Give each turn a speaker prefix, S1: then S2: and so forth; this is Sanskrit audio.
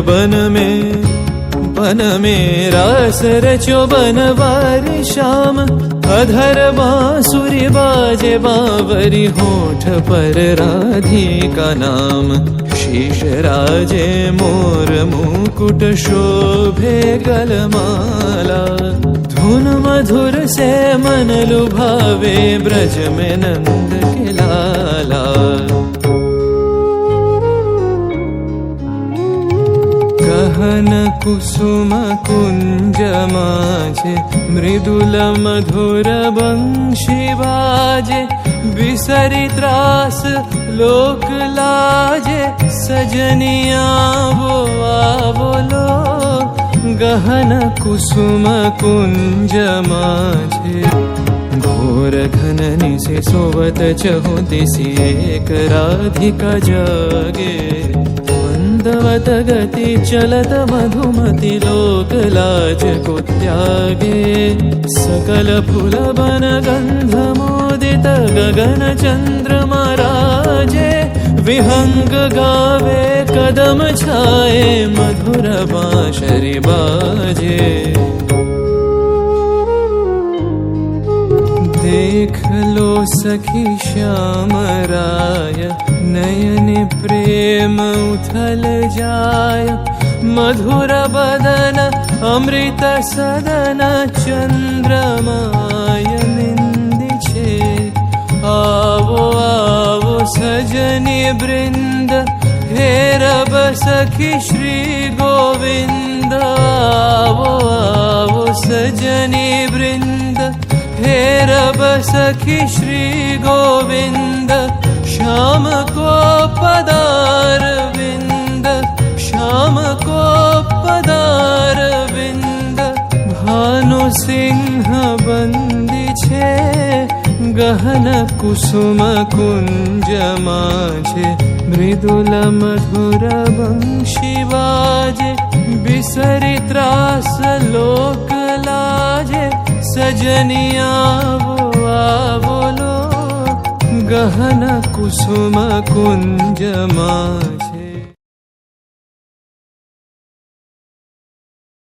S1: बन में रास रचो बनवारी श्याम। अधर बांसुरी बाजे बावरी होठ पर राधिका नाम। शीश राजे मोर मुकुट शोभे गलमाला। धुन मधुर से मन लुभावे ब्रज में नंद के लाला। गहन कुसुम कुंज माझे मृदुल मधुर बंशी बाजे। बिसरी त्रास लोक लाजे सजनिया वो आवलो। गहन कुसुम कुंज माझे घोर घननि से सोवत चहु दिसि एक राधिका जागे। मंदवत गति चलत मधुमति लोक लाज को त्यागे। सकल फूल बन गंध मोदित गगन चंद्रमा राजे। विहंग गावे कदम छाए मधुर बांसुरी बाजे। देख लो सखी श्याम राय नयन प्रेम उथल जाय। मधुर बदन अमृत सदन चंद्रमाय निंदी छे। आवो आवो सजनी वृंद हेरब सखी श्री गोविंद। आवो आवो सजनी वृंद हेरब सखी श्री गोविंद। श्याम को पदार विंद श्याम को पदार विंद। भानु सिंह बंदी छे गहन कुसुम कुंज माझे। मृदुल मधुर बंशी बाजे। बिसरी त्रास लोक लाजे सजनिया वो आवलो। गहन कुसुम कुंज माझे।